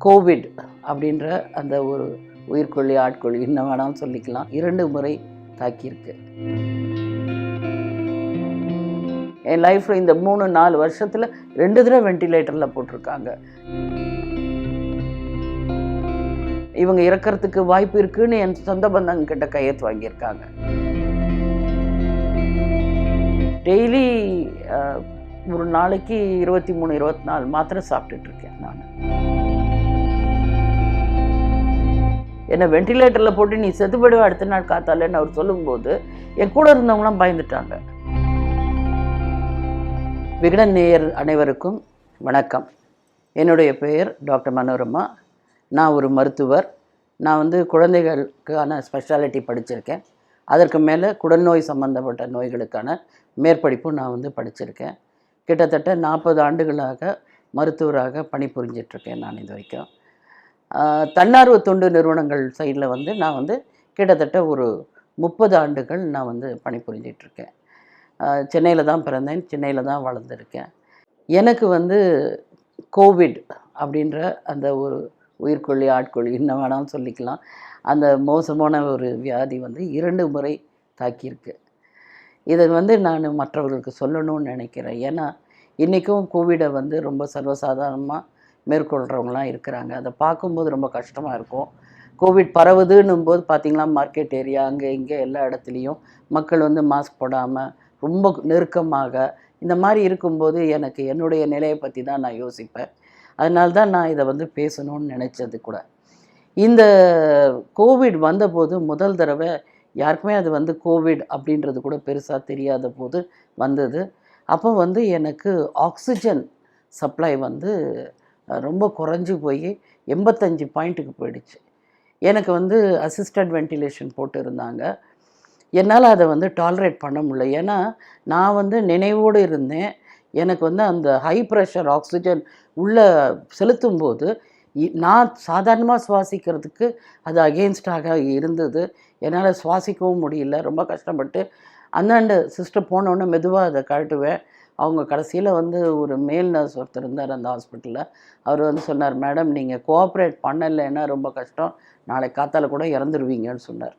Covid அப்படின்ற அந்த ஒரு உயிர்கொல்லி ஆட்கொல்லி என்ன வேணாலும் சொல்லிக்கலாம் 2 முறை தாக்கியிருக்கு. என் லைஃப்பில் இந்த 3-4 வருஷத்தில் 2 தடவை வெண்டிலேட்டரில் போட்டிருக்காங்க. இவங்க இறக்கிறதுக்கு வாய்ப்பு இருக்குன்னு என் சொந்த பந்தங்க கிட்ட கையெழுத்து வாங்கியிருக்காங்க. டெய்லி ஒரு நாளைக்கு 23-24 மாத்திரை சாப்பிட்டுட்டு இருக்கேன் நான். என்னை வெண்டிலேட்டரில் போட்டு நீ செத்துப்படுவ அடுத்த நாள் காத்தாலன்னு அவர் சொல்லும்போது என் கூட இருந்தவங்களாம் பயந்துட்டாங்க. விகடன் நேயர் அனைவருக்கும் வணக்கம். என்னுடைய பெயர் டாக்டர் மனோரமா. நான் ஒரு மருத்துவர். நான் குழந்தைகளுக்கான ஸ்பெஷாலிட்டி படிச்சிருக்கேன். அதற்கு மேலே குடல்நோய் சம்மந்தப்பட்ட நோய்களுக்கான மேற்படிப்பும் நான் படிச்சிருக்கேன். கிட்டத்தட்ட 40 ஆண்டுகளாக மருத்துவராக பணிபுரிஞ்சிட்ருக்கேன் நான் இது வரைக்கும். தன்னார்வ தொண்டு நிறுவனங்கள் சைடில் நான் கிட்டத்தட்ட ஒரு 30 ஆண்டுகள் நான் பணிபுரிஞ்சிட்ருக்கேன். சென்னையில் தான் பிறந்தேன், சென்னையில் தான் வளர்ந்துருக்கேன். எனக்கு கோவிட் அப்படின்ற அந்த ஒரு உயிர்கொல்லி ஆட்கொல்லி என்ன வேணாலும் சொல்லிக்கலாம். அந்த மோசமான ஒரு வியாதி 2 முறை தாக்கியிருக்கு. இதை நான் மற்றவர்களுக்கு சொல்லணும்னு நினைக்கிறேன். ஏன்னா இன்றைக்கும் கோவிடை ரொம்ப சர்வசாதாரணமாக மேற்கொள்கிறவங்களாம் இருக்கிறாங்க. அதை பார்க்கும்போது ரொம்ப கஷ்டமாக இருக்கும். கோவிட் பரவுதுன்னும் போது பார்த்திங்கன்னா மார்க்கெட் ஏரியா அங்கே இங்கே எல்லா இடத்துலையும் மக்கள் மாஸ்க் போடாமல் ரொம்ப நெருக்கமாக இந்த மாதிரி இருக்கும்போது எனக்கு என்னுடைய நிலையை பற்றி தான் நான் யோசிப்பேன். அதனால்தான் நான் இதை பேசணும்னு நினச்சது கூட. இந்த கோவிட் வந்தபோது முதல் தடவை யாருக்குமே அது கோவிட் அப்படின்றது கூட பெருசாக தெரியாத போது வந்தது. அப்போ எனக்கு ஆக்சிஜன் சப்ளை ரொம்ப குறைஞ்சி போய் 85 பாயிண்ட்டுக்கு போயிடுச்சு. எனக்கு அசிஸ்டட் வென்டிலேஷன் போட்டு இருந்தாங்க. என்னால் அதை டாலரேட் பண்ண முடியல. ஏன்னா நான் நினைவோடு இருந்தேன். எனக்கு அந்த ஹை ப்ரெஷர் ஆக்சிஜன் உள்ளே செலுத்தும்போது நான் சாதாரணமாக சுவாசிக்கிறதுக்கு அது அகெயின்ஸ்டாக இருந்தது. என்னால் சுவாசிக்கவும் முடியல. ரொம்ப கஷ்டப்பட்டு அந்தாண்ட சிஸ்டர் போனோன்னே மெதுவாக அதை கழட்டுவேன். அவங்க கடைசியில் ஒரு மேல் நர்ஸ் ஒருத்தர் இருந்தார் அந்த ஹாஸ்பிட்டலில். அவர் சொன்னார், மேடம் நீங்கள் கோஆப்ரேட் பண்ணலைன்னா ரொம்ப கஷ்டம், நாளைக்கு காத்தால கூட இறந்துருவீங்கன்னு சொன்னார்.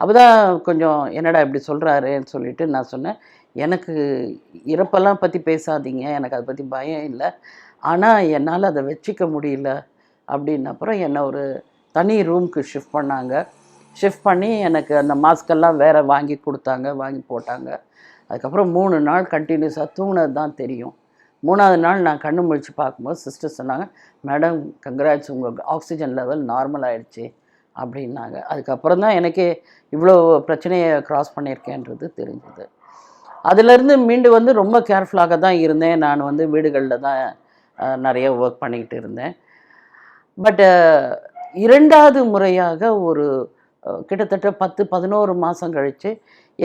அப்போ தான் கொஞ்சம் என்னடா இப்படி சொல்கிறாருன்னு சொல்லிட்டு நான் சொன்னேன், எனக்கு இறப்பெல்லாம் பற்றி பேசாதீங்க, எனக்கு அதை பற்றி பயம் இல்லை, ஆனால் என்னால் அதை வச்சிக்க முடியல அப்படின்னு. அப்புறம் என்னை ஒரு தனி ரூமுக்கு ஷிஃப்ட் பண்ணாங்க. ஷிஃப்ட் பண்ணி எனக்கு அந்த மாஸ்கெல்லாம் வேறு வாங்கி கொடுத்தாங்க, வாங்கி போட்டாங்க. அதுக்கப்புறம் 3 நாள் கண்டினியூஸாக தூங்கினது தான் தெரியும். 3ஆவது நாள் நான் கண்ணு முழிச்சு பார்க்கும்போது சிஸ்டர் சொன்னாங்க, மேடம் கங்க்ராட்ஸ், உங்கள் ஆக்சிஜன் லெவல் நார்மல் ஆகிடுச்சி அப்படின்னாங்க. அதுக்கப்புறம் தான் எனக்கே இவ்வளோ பிரச்சனையை க்ராஸ் பண்ணியிருக்கேன்றது தெரிஞ்சுது. அதிலேருந்து மீண்டு ரொம்ப கேர்ஃபுல்லாக தான் இருந்தேன். நான் வீடுகளில் தான் நிறைய ஒர்க் பண்ணிக்கிட்டு இருந்தேன். பட்டு 2வது முறையாக ஒரு கிட்டத்தட்ட 10-11 மாதம் கழித்து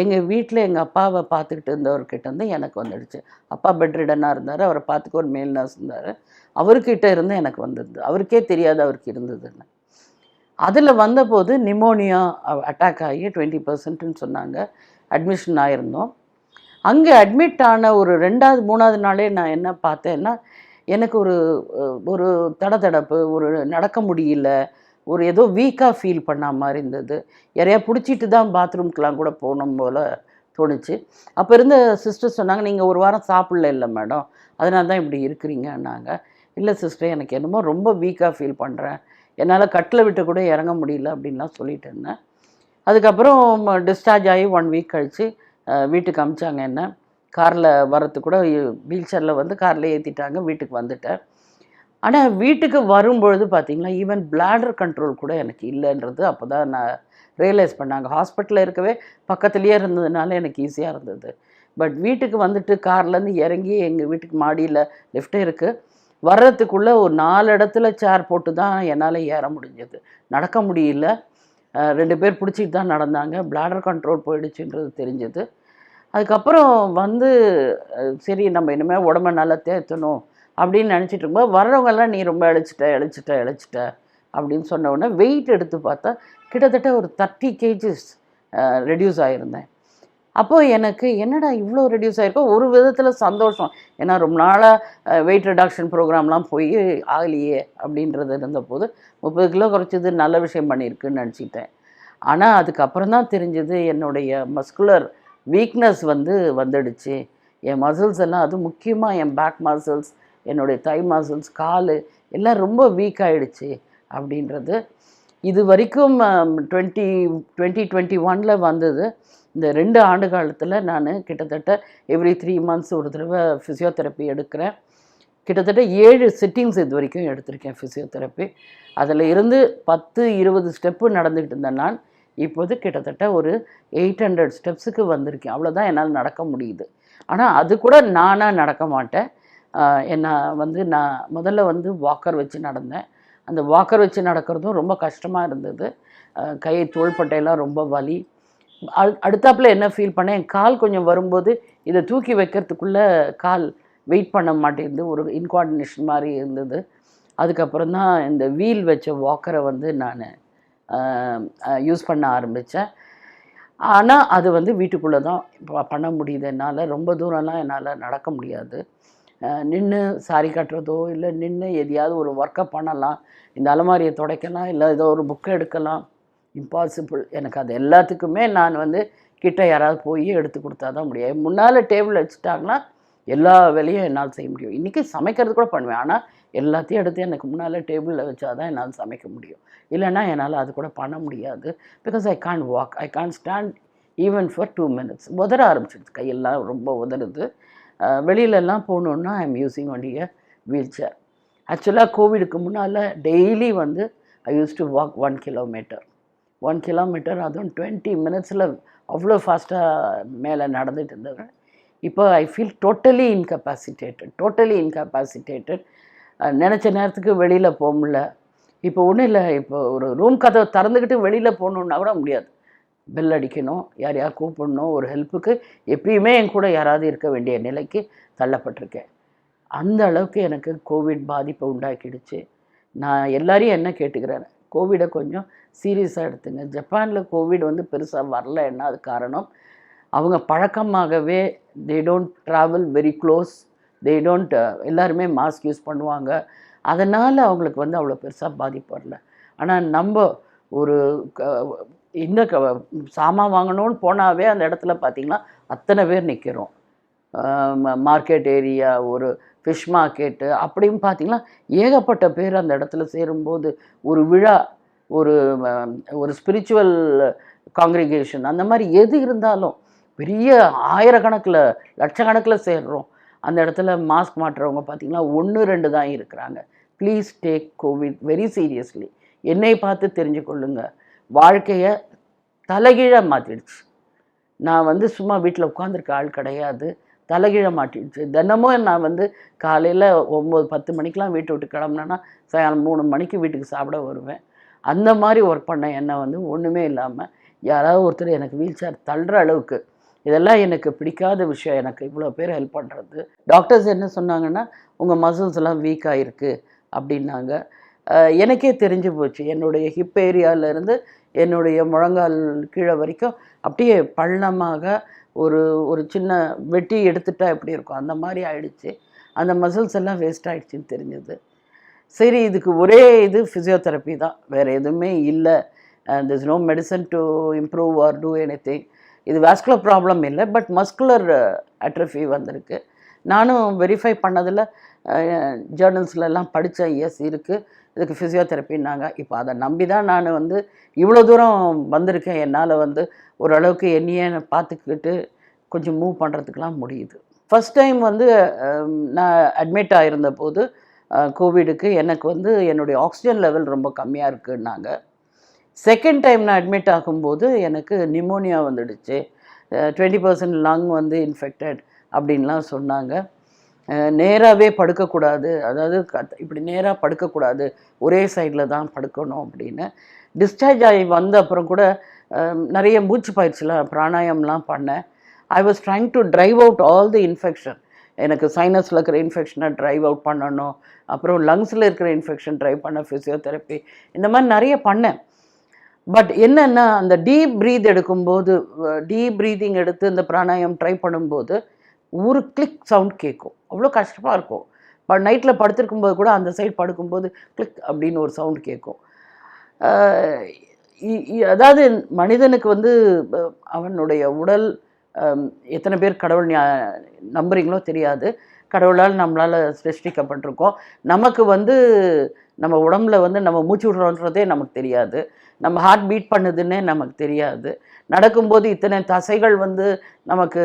எங்கள் வீட்டில் எங்கள் அப்பாவை பார்த்துக்கிட்டு இருந்தவர்கிட்ட எனக்கு வந்துடுச்சு. அப்பா பெட்ரிடனாக இருந்தார், அவரை பார்த்துக்க ஒரு மேல் நர்ஸ் இருந்தார். அவர்கிட்ட இருந்து எனக்கு வந்துடுது. அவருக்கே தெரியாது அவருக்கு இருந்ததுன்னு. அதில் வந்தபோது நிமோனியா அட்டாக் ஆகி 20%ன்னு சொன்னாங்க. அட்மிஷன் ஆகிருந்தோம். அங்கே அட்மிட் ஆன ஒரு 2வது 3ஆவது நாளே நான் என்ன பார்த்தேன்னா, எனக்கு ஒரு தடதடப்பு, ஒரு நடக்க முடியல, ஒரு ஏதோ வீக்காக ஃபீல் பண்ண மாதிரி இருந்தது. யாரையா பிடிச்சிட்டு தான் பாத்ரூம்க்கெலாம் கூட போகணும் போல் தோணுச்சு. அப்போ இருந்த சிஸ்டர் சொன்னாங்க, நீங்கள் ஒரு வாரம் சாப்பிடல இல்லை மேடம், அதனால தான் இப்படி இருக்கிறீங்கன்னாங்க. இல்லை சிஸ்டர், எனக்கு என்னமோ ரொம்ப வீக்காக ஃபீல் பண்ணுறேன், என்னால் கட்டில் விட்டு கூட இறங்க முடியல அப்படின்லாம் சொல்லிட்டு இருந்தேன். அதுக்கப்புறம் டிஸ்சார்ஜ் ஆகி 1 வீக் கழித்து வீட்டுக்கு அனுப்பிச்சாங்க. என்ன காரில் வரத்துக்கு கூட வீல் சேரில் காரில் ஏற்றிட்டாங்க. வீட்டுக்கு வந்துட்டேன். ஆனால் வீட்டுக்கு வரும்பொழுது பார்த்திங்கன்னா ஈவன் பிளாடர் கண்ட்ரோல் கூட எனக்கு இல்லைன்றது அப்போ தான் நான் ரியலைஸ் பண்ணாங்க. ஹாஸ்பிட்டலில் இருக்கவே பக்கத்துலேயே இருந்ததுனால எனக்கு ஈஸியாக இருந்தது. பட் வீட்டுக்கு வந்துட்டு கார்லேருந்து இறங்கி எங்கள் வீட்டுக்கு மாடியில் லிஃப்ட்டே இருக்குது, வர்றதுக்குள்ளே ஒரு 4 இடத்துல சேர் போட்டு தான் என்னால் ஏற முடிஞ்சது. நடக்க முடியல. 2 பேர் பிடிச்சிட்டு தான் நடந்தாங்க. பிளாடர் கண்ட்ரோல் போயிடுச்சுன்றது தெரிஞ்சது. அதுக்கப்புறம் சரி நம்ம இனிமேல் உடம்பை நல்லா தேற்றணும் அப்படின்னு நினச்சிட்டு இருக்கும்போது வர்றவங்கெல்லாம் நீ ரொம்ப இழைச்சிட்ட அப்படின்னு சொன்ன உடனே வெயிட் எடுத்து பார்த்தா கிட்டத்தட்ட ஒரு 30 kgs ரெடியூஸ் ஆகிருந்தேன். அப்போது எனக்கு என்னடா இவ்வளோ ரெடியூஸ் ஆகிருக்கோ, ஒரு விதத்தில் சந்தோஷம். ஏன்னா ரொம்ப நாளாக வெயிட் ரிடக்ஷன் ப்ரோக்ராம்லாம் போய் ஆகலையே அப்படின்றது இருந்தபோது 30 கிலோ குறைச்சது நல்ல விஷயம் பண்ணியிருக்குன்னு நினச்சிட்டேன். ஆனால் அதுக்கப்புறம் தான் தெரிஞ்சது என்னுடைய மஸ்குலர் வீக்னஸ் வந்துடுச்சு. என் மசில்ஸ் எல்லாம், அது முக்கியமாக என் பேக் மசில்ஸ், என்னுடைய தை மசில்ஸ், கால் எல்லாம் ரொம்ப வீக் ஆகிடுச்சு அப்படின்றது. இது வரைக்கும் 2021 வந்தது. இந்த 2 ஆண்டு காலத்தில் நான் கிட்டத்தட்ட எவ்ரி 3 மந்த்ஸ் ஒரு தடவை ஃபிசியோதெரப்பி எடுக்கிறேன். கிட்டத்தட்ட 7 சிட்டிங்ஸ் இது வரைக்கும் எடுத்திருக்கேன் ஃபிசியோதெரப்பி. அதில் இருந்து 10-20 ஸ்டெப்பு நடந்துக்கிட்டு இருந்தேன் நான். இப்போது கிட்டத்தட்ட ஒரு 800 ஸ்டெப்ஸுக்கு வந்திருக்கேன். அவ்வளோதான் என்னால் நடக்க முடியுது. ஆனால் அது கூட நானாக நடக்க மாட்டேன். நான் முதல்ல வாக்கர் வச்சு நடந்தேன். அந்த வாக்கர் வச்சு நடக்கிறதும் ரொம்ப கஷ்டமாக இருந்தது. கை தோள்பட்டையெல்லாம் ரொம்ப வலி. அடுத்தாப்பில் என்ன ஃபீல் பண்ணேன், என் கால் கொஞ்சம் வரும்போது இதை தூக்கி வைக்கிறதுக்குள்ளே கால் வெயிட் பண்ண மாட்டேங்குது, ஒரு இன்கோஆர்டினேஷன் மாதிரி இருந்தது. அதுக்கப்புறம் தான் இந்த வீல் வச்ச வாக்கரை நான் யூஸ் பண்ண ஆரம்பித்தேன். ஆனால் அது வீட்டுக்குள்ளே தான் பண்ண முடியுது என்னால். ரொம்ப தூரம்லாம் என்னால் நடக்க முடியாது. நின்று சாரி கட்டுறதோ இல்லை நின்று எதையாவது ஒரு ஒர்க்கை பண்ணலாம், இந்த அலமாரியை துடைக்கலாம், இல்லை ஏதோ ஒரு புக்கை எடுக்கலாம், இம்பாசிபிள். எனக்கு அது எல்லாத்துக்குமே நான் கிட்ட யாராவது போய் எடுத்து கொடுத்தா தான் முடியும். முன்னால் டேபிள் வச்சுட்டாங்கன்னா எல்லா வேலையும் என்னால் செய்ய முடியும். இன்றைக்கி சமைக்கிறது கூட பண்ணுவேன், ஆனால் எல்லாத்தையும் எடுத்து எனக்கு முன்னால் டேபிளில் வச்சா தான் என்னால் சமைக்க முடியும். இல்லைன்னா என்னால் அது கூட பண்ண முடியாது. Because I can't walk, I can't stand even for 2 minutes. உதற ஆரம்பிச்சிடுச்சு, கையெல்லாம் ரொம்ப உதறுது. வெளியிலலாம் போகணுன்னா I am using only a wheelchair. ஆக்சுவலாக கோவிடுக்கு முன்னால் daily I use to walk 1 kilometer. 1 kilometer, அதுவும் 20 minutesல அவ்வளோ ஃபாஸ்ட்டாக மேலே நடந்துட்டு இருந்தது. இப்போ ஐ ஃபீல் டோட்டலி இன்கேப்பாசிட்டேட்டட். நினச்ச நேரத்துக்கு வெளியில் போக முடியல. இப்போ ஒன்றும் இல்லை, இப்போ ஒரு ரூம் கதவை திறந்துக்கிட்டு வெளியில் போகணுன்னா கூட முடியாது. பெல் அடிக்கணும், யாரையாவது கூப்பிடணும், ஒரு ஹெல்ப்புக்கு எப்பயுமே என் கூட யாராவது இருக்க வேண்டிய நிலைக்கு தள்ளப்பட்டிருக்கேன். அந்த அளவுக்கு எனக்கு கோவிட் பாதிப்பை உண்டாக்கிடுச்சு. நான் எல்லாரையும் என்ன கேட்டுக்கிறேன், கோவிடை கொஞ்சம் சீரியஸாக எடுத்துங்க. ஜப்பானில் கோவிட் பெருசாக வரல. என்ன அது காரணம், அவங்க பழக்கமாகவே they don't travel very close, they don't, எல்லாருமே மாஸ்க் யூஸ் பண்ணுவாங்க. அதனால் அவங்களுக்கு அவ்வளோ பெருசாக பாதிப்பு வரல. ஆனால் நம்ம ஒரு இந்த சாமான் வாங்கணும்னு போனாவே அந்த இடத்துல பார்த்திங்கன்னா அத்தனை பேர் நிற்கிறோம். மார்க்கெட் ஏரியா, ஒரு ஃபிஷ் மார்க்கெட்டு, அப்படின்னு பார்த்திங்கன்னா ஏகப்பட்ட பேர் அந்த இடத்துல சேரும்போது ஒரு விழா, ஒரு ஸ்பிரிச்சுவல் காங்கிரிகேஷன், அந்த மாதிரி எது இருந்தாலும் பெரிய ஆயிரக்கணக்கில் லட்சக்கணக்கில் சேர்றோம். அந்த இடத்துல மாஸ்க் மாட்டுறவங்க பார்த்திங்கன்னா 1-2 தான் இருக்கிறாங்க. Please take Covid very seriously. என்னை பார்த்து தெரிஞ்சு கொள்ளுங்க. வாழ்க்கையை தலைகீழாக மாற்றிடுச்சு. நான் சும்மா வீட்டில் உட்காந்துருக்க ஆள் கிடையாது, தலைகீழாக மாட்டிடுச்சு. தினமும் நான் காலையில் 9-10 மணிக்கெலாம் வீட்டை விட்டு கிளம்புனேன்னா சாயங்காலம் 3 மணிக்கு வீட்டுக்கு சாப்பிட வருவேன். அந்த மாதிரி ஒர்க் பண்ண என்னை ஒன்றுமே இல்லாமல் யாராவது ஒருத்தர் எனக்கு வீல் சேர் தள்ளுற அளவுக்கு, இதெல்லாம் எனக்கு பிடிக்காத விஷயம். எனக்கு இவ்வளோ பேர் ஹெல்ப் பண்ணுறது. டாக்டர்ஸ் என்ன சொன்னாங்கன்னா, உங்கள் மசில்ஸ் எல்லாம் வீக் ஆகிருக்கு அப்படின்னாங்க. எனக்கே தெரிஞ்சு போச்சு. என்னுடைய ஹிப் ஏரியாவிலேருந்து என்னுடைய முழங்கால் கீழே வரைக்கும் அப்படியே பள்ளமாக ஒரு சின்ன வெட்டி எடுத்துட்டா எப்படி இருக்கும் அந்த மாதிரி ஆயிடுச்சு. அந்த மசில்ஸ் எல்லாம் வேஸ்ட் ஆகிடுச்சின்னு தெரிஞ்சது. சரி, இதுக்கு ஒரே ஃபிசியோதெரப்பி தான், வேறு எதுவுமே இல்லை. there's no medicine to improve or do anything. இது வாஸ்குலர் ப்ராப்ளம் இல்லை, பட் மஸ்குலர் அட்ரஃபி வந்திருக்கு. நானும் வெரிஃபை பண்ணதில் ஜேர்னல்ஸ்லாம் படித்தேன், எஸ் இருக்குது, இதுக்கு ஃபிசியோதெரப்பின்னாங்க. இப்போ அதை நம்பி தான் நான் இவ்வளோ தூரம் வந்திருக்கேன். என்னால் ஓரளவுக்கு என்னையே பார்த்துக்கிட்டு கொஞ்சம் மூவ் பண்ணுறதுக்கெலாம் முடியுது. ஃபஸ்ட் டைம் நான் அட்மிட் ஆகிருந்த போது கோவிடுக்கு எனக்கு என்னுடைய ஆக்சிஜன் லெவல் ரொம்ப கம்மியாக இருக்குன்னாங்க. செகண்ட் டைம் நான் அட்மிட் ஆகும்போது எனக்கு நிமோனியா வந்துடுச்சு, 20% லங் இன்ஃபெக்டட் அப்படின்லாம் சொன்னாங்க. நேராகவே படுக்கக்கூடாது, அதாவது இப்படி நேராக படுக்கக்கூடாது, ஒரே சைடில் தான் படுக்கணும் அப்படின்னு. டிஸ்சார்ஜ் ஆகி வந்த அப்புறம் கூட நிறைய மூச்சு பயிற்சிலாம் பிராணாயம்லாம் பண்ணேன். I was trying to drive out all the infection. எனக்கு சைனஸில் இருக்கிற இன்ஃபெக்ஷனை ட்ரைவ் அவுட் பண்ணணும், அப்புறம் லங்ஸில் இருக்கிற இன்ஃபெக்ஷன் ட்ரைவ் பண்ண ஃபிசியோதெரப்பி, இந்த மாதிரி நிறைய பண்ணேன். பட் என்னென்னா அந்த டீப் ப்ரீத் எடுக்கும்போது, டீப் ப்ரீதிங் எடுத்து இந்த பிராணாயம் ட்ரை பண்ணும்போது ஒரு கிளிக் சவுண்ட் கேட்கும். அவ்வளோ கஷ்டமாக இருக்கும். நைட்டில் படுத்திருக்கும்போது கூட அந்த சைடு படுக்கும்போது கிளிக் அப்படின்னு ஒரு சவுண்ட் கேட்கும். அதாவது மனிதனுக்கு வந்து அவனுடைய உடல், எத்தனை பேர் கடவுள் நம்புறீங்களோ தெரியாது, கடவுளால் நம்மளால் சிருஷ்டிக்கப்பட்டிருக்கோம். நமக்கு வந்து நம்ம உடம்புல வந்து நம்ம மூச்சு விடுறோன்றதே நமக்கு தெரியாது, நம்ம ஹார்ட் பீட் பண்ணுதுன்னே நமக்கு தெரியாது, நடக்கும்போது இத்தனை தசைகள் வந்து நமக்கு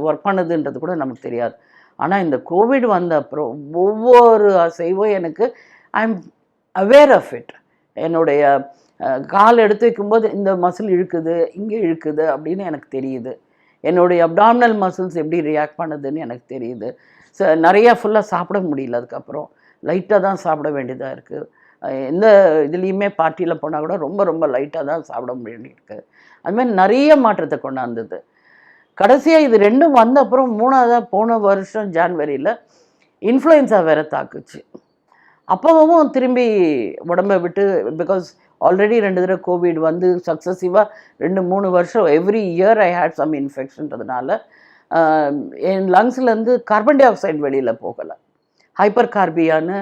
ஒர்க் பண்ணுதுன்றது கூட நமக்கு தெரியாது. ஆனால் இந்த கோவிட் வந்த அப்புறம் ஒவ்வொரு அசைவும் எனக்கு I am aware of it. என்னுடைய கால் எடுத்து வைக்கும்போது இந்த மசில் இழுக்குது, இங்கே இழுக்குது அப்படின்னு எனக்கு தெரியுது. என்னுடைய அப்டாமினல் மசில்ஸ் எப்படி ரியாக்ட் பண்ணுதுன்னு எனக்கு தெரியுது. நிறையா ஃபுல்லாக சாப்பிட முடியல, அதுக்கப்புறம் லைட்டாக தான் சாப்பிட வேண்டியதாக இருக்குது. எந்த இதுலேயுமே பார்ட்டியில் போனால் கூட ரொம்ப ரொம்ப லைட்டாக தான் சாப்பிட வேண்டியிருக்கு. அதுமாதிரி நிறைய மாற்றத்தை கொண்டாந்தது. கடைசியாக இது ரெண்டும் வந்த அப்புறம் மூணாவதாக போன வருஷம் ஜான்வரியில் இன்ஃப்ளூயன்ஸா வேறு தாக்குச்சு. அப்போவும் திரும்பி உடம்பை விட்டு, பிகாஸ் ஆல்ரெடி 2 தடவை கோவிட் வந்து சக்ஸஸிவாக 2-3 வருஷம் every year I had some இன்ஃபெக்ஷன்றதுனால என் லங்ஸ்லேருந்து கார்பன் டை ஆக்சைடு வெளியில் போகலை. ஹைப்பர் கார்பியான்னு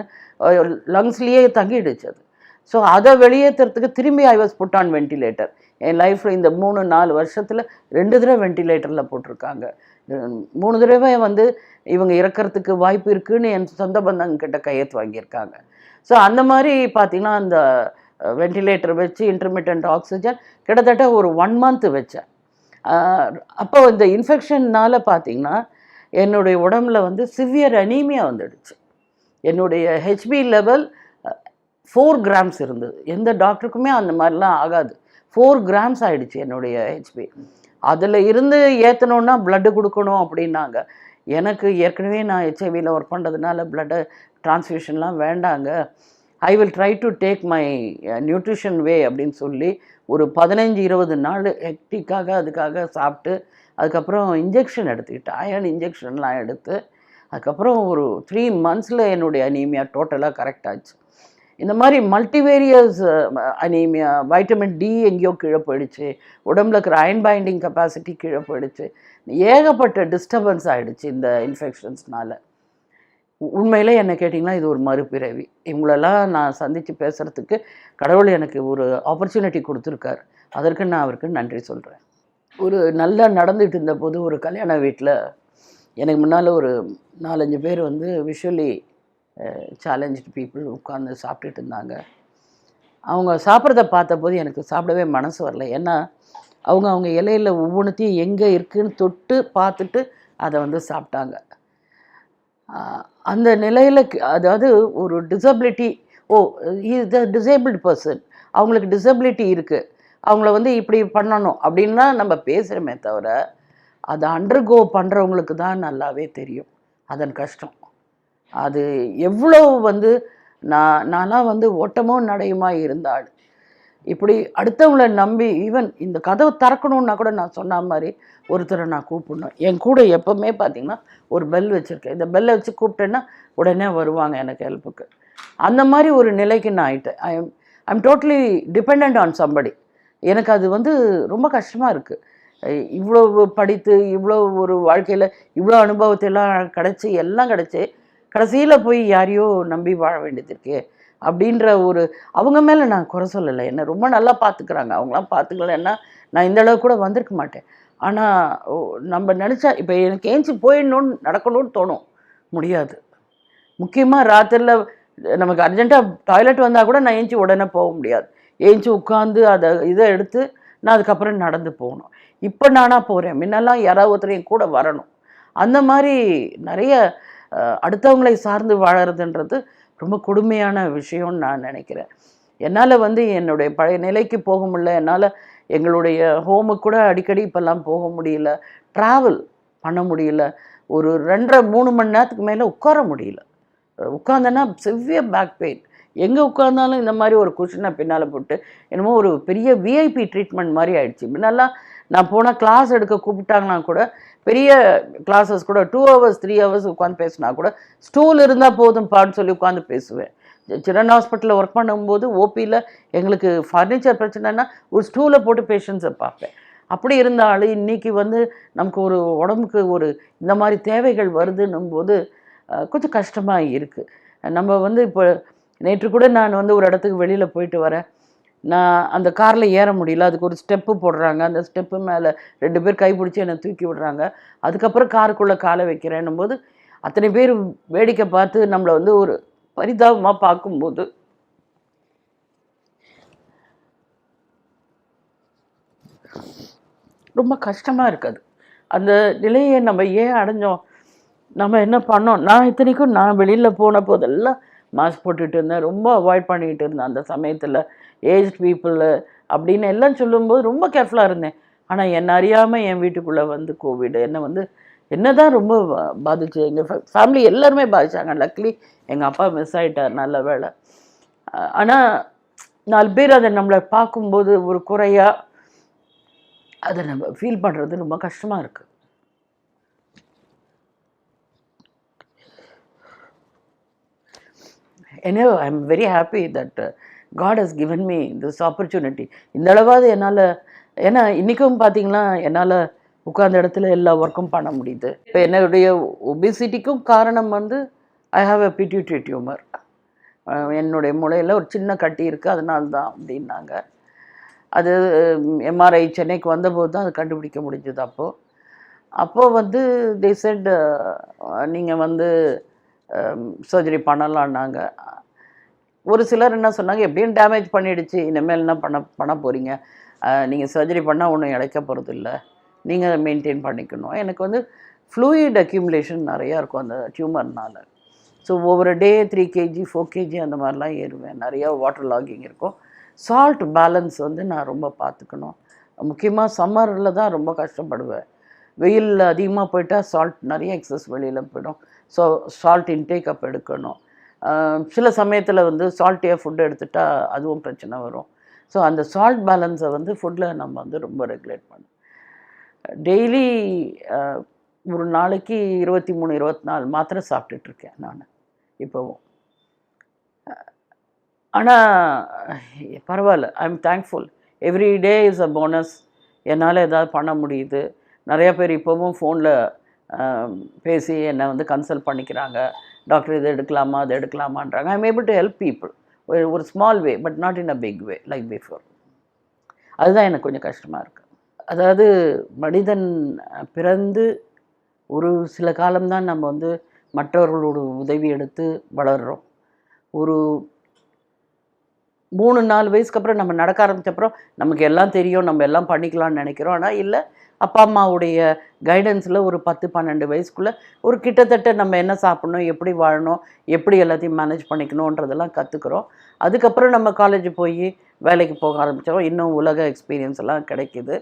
லங்ஸ்லேயே தங்கிடுச்சு அது. ஸோ அதை வெளியேற்றுறதுக்கு திரும்பி I was put on ventilator. என் லைஃப்பில் இந்த 3-4 வருஷத்தில் 2 தடவை வென்டிலேட்டரில் போட்டிருக்காங்க. 3 தடவை வந்து இவங்க இறக்கிறதுக்கு வாய்ப்பு இருக்குதுன்னு என் சொந்த பந்தங்கிட்ட கையெழுத்து வாங்கியிருக்காங்க. ஸோ அந்த மாதிரி பார்த்திங்கன்னா அந்த வென்டிலேட்டர் வச்சு இன்டர்மிட்டன்ட் ஆக்சிஜன் கிட்டத்தட்ட ஒரு 1 month வச்சேன். அப்போ இந்த இன்ஃபெக்ஷன்னால் பார்த்திங்கன்னா என்னுடைய உடம்புல வந்து சிவியர் அனீமியா வந்துடுச்சு. என்னுடைய ஹெச்பி லெவல் 4 grams இருந்தது. எந்த டாக்டருக்குமே அந்த மாதிரிலாம் ஆகாது. 4 grams ஆகிடுச்சு என்னுடைய ஹெச்பி. அதில் இருந்து ஏற்றணுன்னா ப்ளட்டு கொடுக்கணும் அப்படின்னாங்க. எனக்கு ஏற்கனவே நான் ஹெச்ஐவியில் ஒர்க் பண்ணுறதுனால ப்ளட்டு ட்ரான்ஸ்ஃபியூஷன்லாம் வேண்டாங்க, I will try to take my nutrition way அப்படின்னு சொல்லி ஒரு 15-20 நாள் ஹெக்டிக்காக அதுக்காக சாப்பிட்டு, அதுக்கப்புறம் இன்ஜெக்ஷன் எடுத்துக்கிட்டேன், அயர்ன் இன்ஜெக்ஷன்லாம் எடுத்து, அதுக்கப்புறம் ஒரு 3 monthsல என்னுடைய அனீமியா டோட்டலாக கரெக்ட் ஆச்சு. இந்த மாதிரி மல்டிவேரியஸ் அனீமியா, வைட்டமின் டி எங்கேயோ கீழே போயிடுச்சு, உடம்புல இருக்கிற அயன் பைண்டிங் கெப்பாசிட்டி கீழே போயிடுச்சு, ஏகப்பட்ட டிஸ்டர்பன்ஸ் ஆகிடுச்சு இந்த இன்ஃபெக்ஷன்ஸ்னால். உண்மையிலே என்ன கேட்டிங்கன்னா இது ஒரு மறுபிறவி. இவங்களெல்லாம் நான் சந்தித்து பேசுகிறதுக்கு கடவுள் எனக்கு ஒரு ஆப்பர்ச்சுனிட்டி கொடுத்துருக்காரு. அதற்கு நான் அவருக்கு நன்றி சொல்கிறேன். ஒரு நல்லா நடந்துகிட்டு இருந்தபோது ஒரு கல்யாண வீட்டில் எனக்கு முன்னால் ஒரு 4-5 பேர் வந்து விஷுவலி சேலஞ்சு பீப்புள் உட்காந்து சாப்பிட்டுட்டு இருந்தாங்க. அவங்க சாப்பிட்றத பார்த்தபோது எனக்கு சாப்பிடவே மனசு வரல. ஏன்னா அவங்க இலையில் ஒவ்வொன்றுத்தையும் எங்கே இருக்குதுன்னு தொட்டு பார்த்துட்டு அதை வந்து சாப்பிட்டாங்க. அந்த நிலையில் அதாவது ஒரு disability, is the disabled person, அவங்களுக்கு டிசபிலிட்டி இருக்குது, அவங்கள வந்து இப்படி பண்ணணும் அப்படின்னா நம்ம பேசுகிறோமே தவிர அதை அண்டர்கோ பண்ணுறவங்களுக்கு தான் நல்லாவே தெரியும் அதன் கஷ்டம். அது எவ்வளோ வந்து நான்லாம் வந்து ஓட்டமோ நடையுமா இருந்தாள். இப்படி அடுத்தவங்கள நம்பி ஈவன் இந்த கதவை திறக்கணுன்னா கூட நான் சொன்ன மாதிரி ஒருத்தரை நான் கூப்பிடணும். என் கூட எப்போவுமே பார்த்திங்கன்னா ஒரு பெல் வச்சுருக்கேன். இந்த பெல்லை வச்சு கூப்பிட்டேன்னா உடனே வருவாங்க எனக்கு ஹெல்ப்புக்கு. அந்த மாதிரி ஒரு நிலைக்கு நான் ஆகிட்டேன். I am totally depend on somebody. எனக்கு அது வந்து ரொம்ப கஷ்டமாக இருக்குது. இவ்வளோ படித்து இவ்வளோ ஒரு வாழ்க்கையில் இவ்வளோ அனுபவத்தையெல்லாம் கிடச்சி எல்லாம் கிடச்சி கடைசியில் போய் யாரையோ நம்பி வாழ வேண்டியது இருக்கே அப்படின்ற ஒரு, அவங்க மேலே நான் குறை சொல்லலை, என்னை ரொம்ப நல்லா பார்த்துக்கிறாங்க. அவங்களாம் பார்த்துக்கலன்னா நான் இந்த அளவுக்கு கூட வந்திருக்க மாட்டேன். ஆனால் நம்ம நினச்சா இப்போ எனக்கு ஏஞ்சி போயிடணுன்னு நடக்கணும்னு தோணும், முடியாது. முக்கியமாக ராத்திரியில் நமக்கு அர்ஜென்ட்டாக டாய்லெட் வந்தால் கூட நான் ஏஞ்சி உடனே போக முடியாது. ஏஞ்சி உட்காந்து அதை இதை எடுத்து நான் அதுக்கப்புறம் நடந்து போகணும். இப்போ நானாக போகிறேன், முன்னெல்லாம் யாராவது ஒருத்தரையும் கூட வரணும். அந்த மாதிரி நிறைய அடுத்தவங்களை சார்ந்து வாழறதுன்றது ரொம்ப கொடுமையான விஷயம்னு நான் நினைக்கிறேன். என்னால் வந்து என்னுடைய பழைய நிலைக்கு போக முடியல, என்னால் எங்களுடைய ஹோமுக்கு கூட அடிக்கடி இப்போல்லாம் போக முடியல, ட்ராவல் பண்ண முடியல, ஒரு 2.5-3 மணி நேரத்துக்கு மேலே உட்கார முடியல. உட்காந்தேன்னா சிவியர் பேக் பெயின். எங்கே உட்கார்ந்தாலும் இந்த மாதிரி ஒரு குஷனை பின்னால் போட்டு என்னமோ ஒரு பெரிய விஐபி ட்ரீட்மெண்ட் மாதிரி ஆயிடுச்சு. முன்னெல்லாம் நான் போனால் கிளாஸ் எடுக்க கூப்பிட்டாங்கன்னா கூட, பெரிய கிளாஸஸ் கூட 2 hours 3 hours உட்காந்து பேசினா கூட ஸ்டூல் இருந்தால் போதும் பான்னு சொல்லி உட்காந்து பேசுவேன். சில்ட்ரன் ஹாஸ்பிட்டலில் ஒர்க் பண்ணும்போது ஓபியில் எங்களுக்கு ஃபர்னிச்சர் பிரச்சனைனா ஒரு ஸ்டூலை போட்டு பேஷண்ட்ஸை பார்ப்பேன். அப்படி இருந்தாலும் இன்றைக்கி வந்து நமக்கு ஒரு உடம்புக்கு ஒரு இந்த மாதிரி தேவைகள் வருதுன்னும் போது கொஞ்சம் கஷ்டமாக இருக்குது. நம்ம வந்து இப்போ நேற்று கூட நான் வந்து ஒரு இடத்துக்கு வெளியில் போயிட்டு வரேன். நான் அந்த காரில் ஏற முடியல. அதுக்கு ஒரு ஸ்டெப்பு போடுறாங்க. அந்த ஸ்டெப்பு மேலே 2 பேர் கைப்பிடிச்சி என்னை தூக்கி விடுறாங்க. அதுக்கப்புறம் காருக்குள்ளே காலை வைக்கிறேன்னும் போது அத்தனை பேர் வேடிக்கை பார்த்து நம்மளை வந்து ஒரு பரிதாபமாக பார்க்கும்போது ரொம்ப கஷ்டமாக இருக்குது. அந்த நிலையை நம்ம ஏன் அடைஞ்சோம், நம்ம என்ன பண்ணோம்? நான் இத்தனைக்கும் நான் வெளியில் போன போதெல்லாம் மாஸ்க் போட்டுட்டு இருந்தேன். ரொம்ப அவாய்ட் பண்ணிகிட்டு இருந்தேன் அந்த சமயத்தில். ஏஜ் பீப்புள் அப்படின்னு எல்லாம் சொல்லும்போது ரொம்ப கேர்ஃபுல்லாக இருந்தேன். ஆனால் என்னை அறியாமல் என் வீட்டுக்குள்ளே வந்து கோவிட் என்னை வந்து என்ன தான் ரொம்ப பாதிச்சு. எங்கள் ஃபேமிலி எல்லாருமே பாதித்தாங்க. லக்லி எங்கள் அப்பா மிஸ் ஆகிட்டார், நல்ல வேலை. ஆனால் 4 பேர் அதை நம்மளை பார்க்கும்போது ஒரு குறையாக அதை நம்ம ஃபீல் பண்ணுறது ரொம்ப கஷ்டமாக இருக்குது. Anyway, I am very happy that God has given me this opportunity. இந்த அளவாவது என்னால், ஏன்னா இன்றைக்கும் பார்த்தீங்கன்னா என்னால் உட்கார்ந்த இடத்துல எல்லா ஒர்க்கும் பண்ண முடியுது. இப்போ என்னுடைய ஒபிசிட்டிக்கும் காரணம் வந்து I have a pituitary tumour. என்னுடைய மூளையில் ஒரு சின்ன கட்டி இருக்குது, அதனால தான் அப்படின்னாங்க. அது எம்ஆர்ஐ சென்னைக்கு வந்தபோது தான் அது கண்டுபிடிக்க முடிஞ்சது. அப்போது வந்து தே செட் நீங்கள் வந்து சர்ஜரி பண்ணலான்னாங்க. ஒரு சிலர் என்ன சொன்னாங்க, எப்படியும் டேமேஜ் பண்ணிடுச்சு, இனிமேல் என்ன பண்ண போகிறீங்க, நீங்கள் சர்ஜரி பண்ணால் ஒன்றும் இழைக்க போகிறது இல்லை, நீங்கள் மெயின்டைன் பண்ணிக்கணும். எனக்கு வந்து ஃப்ளூயிட் அக்யூமுலேஷன் நிறையா இருக்கும் அந்த டியூமர்னால். ஸோ ஒவ்வொரு டே 3 kg 4 kg அந்த மாதிரிலாம் ஏறுவேன். நிறையா வாட்டர் லாகிங் இருக்கும். சால்ட் பேலன்ஸ் வந்து நான் ரொம்ப பார்த்துக்கணும். முக்கியமாக சம்மரில் தான் ரொம்ப கஷ்டப்படுவேன். வெயில் அதிகமாக போயிட்டால் சால்ட் நிறைய எக்ஸஸ் வெளியில் போயிடும். ஸோ சால்ட் இன்டேக் அப் எடுக்கணும். சில சமயத்தில் வந்து சால்ட்டியாக ஃபுட்டு எடுத்துட்டால் அதுவும் பிரச்சனை வரும். ஸோ அந்த சால்ட் பேலன்ஸை வந்து ஃபுட்டில் நம்ம வந்து ரொம்ப ரெகுலேட் பண்ணணும். டெய்லி ஒரு நாளைக்கு 23 24 மாத்திரை சாப்பிட்டுட்ருக்கேன் நான் இப்போவும். ஆனால் பரவாயில்ல, I am thankful. Every day is a bonus. என்னால் ஏதாவது பண்ண முடியுது. நிறையா பேர் இப்போவும் ஃபோனில் பேசி என்னை வந்து கன்சல்ட் பண்ணிக்கிறாங்க. டாக்டர் இது எடுக்கலாமா அது எடுக்கலாமான்றாங்க. I am able to help people ஒரு small way, but not in a big way like before. அதுதான் எனக்கு கொஞ்சம் கஷ்டமாக இருக்குது. அதாவது மனிதன் பிறந்து ஒரு சில காலம்தான் நம்ம வந்து மற்றவர்களோட உதவி எடுத்து வளர்கிறோம். ஒரு 3-4 வயசுக்கு அப்புறம் நம்ம நடக்க ஆரம்பித்தப்பறம் நமக்கு எல்லாம் தெரியும், நம்ம எல்லாம் பண்ணிக்கலாம்னு நினைக்கிறோம். ஆனால் இல்லை, அப்பா அம்மாவுடைய கைடன்ஸில் ஒரு 10-12 வயசுக்குள்ளே ஒரு கிட்டத்தட்ட நம்ம என்ன சாப்பிட்ணும், எப்படி வாழணும், எப்படி எல்லாத்தையும் மேனேஜ் பண்ணிக்கணுன்றதெல்லாம் கற்றுக்குறோம். அதுக்கப்புறம் நம்ம காலேஜ் போய் வேலைக்கு போக ஆரம்பித்தோம். இன்னும் உலக எக்ஸ்பீரியன்ஸ் எல்லாம் கிடைக்கிது.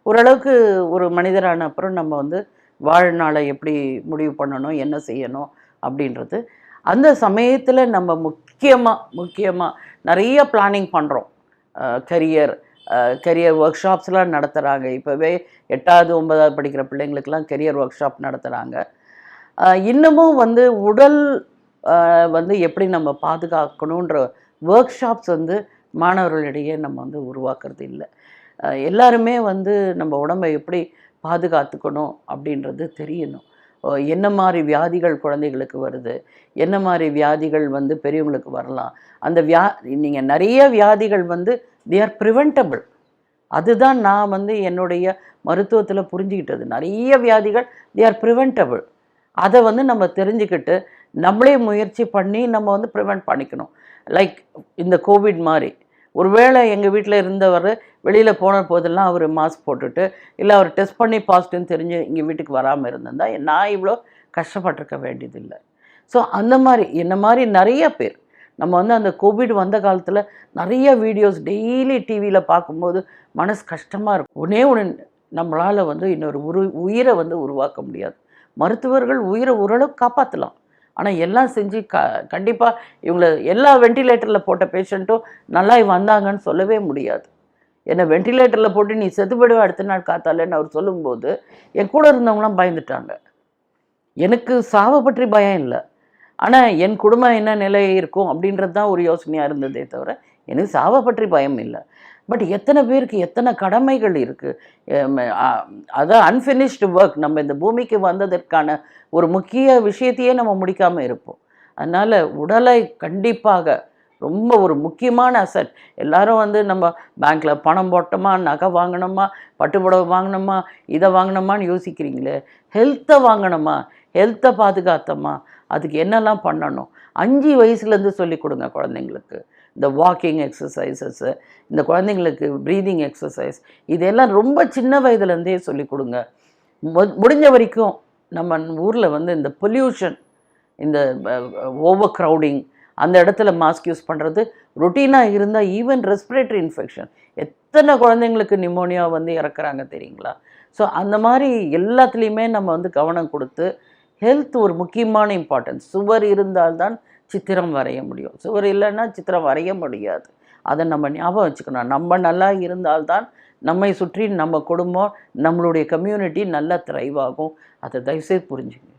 ஓரளவுக்கு ஒரு மனிதரான அப்புறம் நம்ம வந்து வாழ்நாளை எப்படி முடிவு பண்ணணும், என்ன செய்யணும் அப்படின்றது. அந்த சமயத்தில் நம்ம முக்கியமாக நிறைய பிளானிங் பண்ணுறோம். கரியர் ஒர்க் ஷாப்ஸ்லாம் நடத்துகிறாங்க. இப்போவே 8வது 9வது படிக்கிற பிள்ளைங்களுக்கெல்லாம் கரியர் ஒர்க் ஷாப் நடத்துகிறாங்க. இன்னமும் வந்து உடல் வந்து எப்படி நம்ம பாதுகாக்கணுன்ற ஒர்க் ஷாப்ஸ் வந்து மாணவர்களிடையே நம்ம வந்து உருவாக்குறது இல்லை. எல்லாருமே வந்து நம்ம உடம்பை எப்படி பாதுகாத்துக்கணும் அப்படின்றது தெரியணும். என்ன மாதிரி வியாதிகள் குழந்தைகளுக்கு வருது, என்ன மாதிரி வியாதிகள் வந்து பெரியவங்களுக்கு வரலாம். அந்த நீங்கள் நிறைய வியாதிகள் வந்து they are preventable. அதுதான் நான் வந்து என்னுடைய மருத்துவத்தில் புரிஞ்சுக்கிட்டது. நிறைய வியாதிகள் they are preventable. அதை வந்து நம்ம தெரிஞ்சுக்கிட்டு நம்மளே முயற்சி பண்ணி நம்ம வந்து ப்ரிவெண்ட் பண்ணிக்கணும். லைக் இந்த கோவிட் மாதிரி ஒருவேளை எங்கள் வீட்டில் இருந்தவர் வெளியில் போன போதெல்லாம் அவர் மாஸ்க் போட்டுட்டு, இல்லை அவர் டெஸ்ட் பண்ணி பாசிட்டிவ்னு தெரிஞ்சு இங்கே வீட்டுக்கு வராமல் இருந்திருந்தால் நான் இவ்வளோ கஷ்டப்பட்டிருக்க வேண்டியதில்லை. ஸோ அந்த மாதிரி என்ன மாதிரி நிறைய பேர் நம்ம வந்து அந்த கோவிட் வந்த காலத்தில் நிறைய வீடியோஸ் டெய்லி டிவியில் பார்க்கும்போது மனசு கஷ்டமாக இருக்கும். ஒன்று நம்மளால் வந்து இன்னொரு உயிரை வந்து உருவாக்க முடியாது. மருத்துவர்கள் உயிரை ஓரளவுக்கு காப்பாற்றலாம். ஆனால் எல்லாம் செஞ்சு கண்டிப்பாக இவங்களை எல்லா வெண்டிலேட்டரில் போட்ட பேஷண்ட்டும் நல்லா வந்தாங்கன்னு சொல்லவே முடியாது. என்னை வெண்டிலேட்டரில் போட்டு நீ செத்துப்படுவ அடுத்த நாள் காத்தாலேன்னு அவர் சொல்லும்போது என் கூட இருந்தவங்களாம் பயந்துட்டாங்க. எனக்கு சாவை பற்றி பயம் இல்லை. ஆனால் என் குடும்பம் என்ன நிலை இருக்கும் அப்படின்றது தான் ஒரு யோசனையாக இருந்ததே தவிர எனக்கு சாவை பற்றி பயம் இல்லை. பட் எத்தனை பேருக்கு எத்தனை கடமைகள் இருக்குது. அதான் அன்ஃபினிஷ்டு ஒர்க். நம்ம இந்த பூமிக்கு வந்ததற்கான ஒரு முக்கிய விஷயத்தையே நம்ம முடிக்காமல் இருப்போம். அதனால் உடலை கண்டிப்பாக ரொம்ப ஒரு முக்கியமான அசட். எல்லாரும் வந்து நம்ம பேங்க்கில் பணம் போட்டோமா, நகை வாங்கினோமா, பட்டுப்புடவை வாங்கினோமா, இதை வாங்கினோமான்னு யோசிக்கிறீங்களே. ஹெல்த்தை வாங்கணுமா, ஹெல்த்தை பாதுகாத்தோமா, அதுக்கு என்னெல்லாம் பண்ணணும் 5 வயசுலேருந்து சொல்லிக் கொடுங்க குழந்தைங்களுக்கு. இந்த வாக்கிங் எக்ஸசைசஸ்ஸு, இந்த குழந்தைங்களுக்கு ப்ரீதிங் எக்ஸசைஸ், இதெல்லாம் ரொம்ப சின்ன வயதுலேருந்தே சொல்லிக் கொடுங்க. முடிஞ்ச வரைக்கும் நம்ம ஊரில் வந்து இந்த பொல்யூஷன், இந்த ஓவர் க்ரௌடிங், அந்த இடத்துல மாஸ்க் யூஸ் பண்ணுறது ரொட்டீனாக இருந்தால் ஈவன் ரெஸ்பிரேட்டரி இன்ஃபெக்ஷன், எத்தனை குழந்தைங்களுக்கு நிமோனியா வந்து இறக்குறாங்க தெரியுங்களா. ஸோ அந்த மாதிரி எல்லாத்துலேயுமே நம்ம வந்து கவனம் கொடுத்து, ஹெல்த் ஒரு முக்கியமான இம்பார்ட்டன்ஸ். சுவர் இருந்தால்தான் சித்திரம் வரைய முடியும், சுவர் இல்லைன்னா சித்திரம் வரைய முடியாது. அதை நம்ம ஞாபகம் வச்சுக்கணும். நம்ம நல்லா இருந்தால்தான் நம்மை சுற்றி நம்ம குடும்பம், நம்மளுடைய கம்யூனிட்டி நல்லா த்ரைவ் ஆகும். அதை தயவுசெய்து புரிஞ்சுங்க.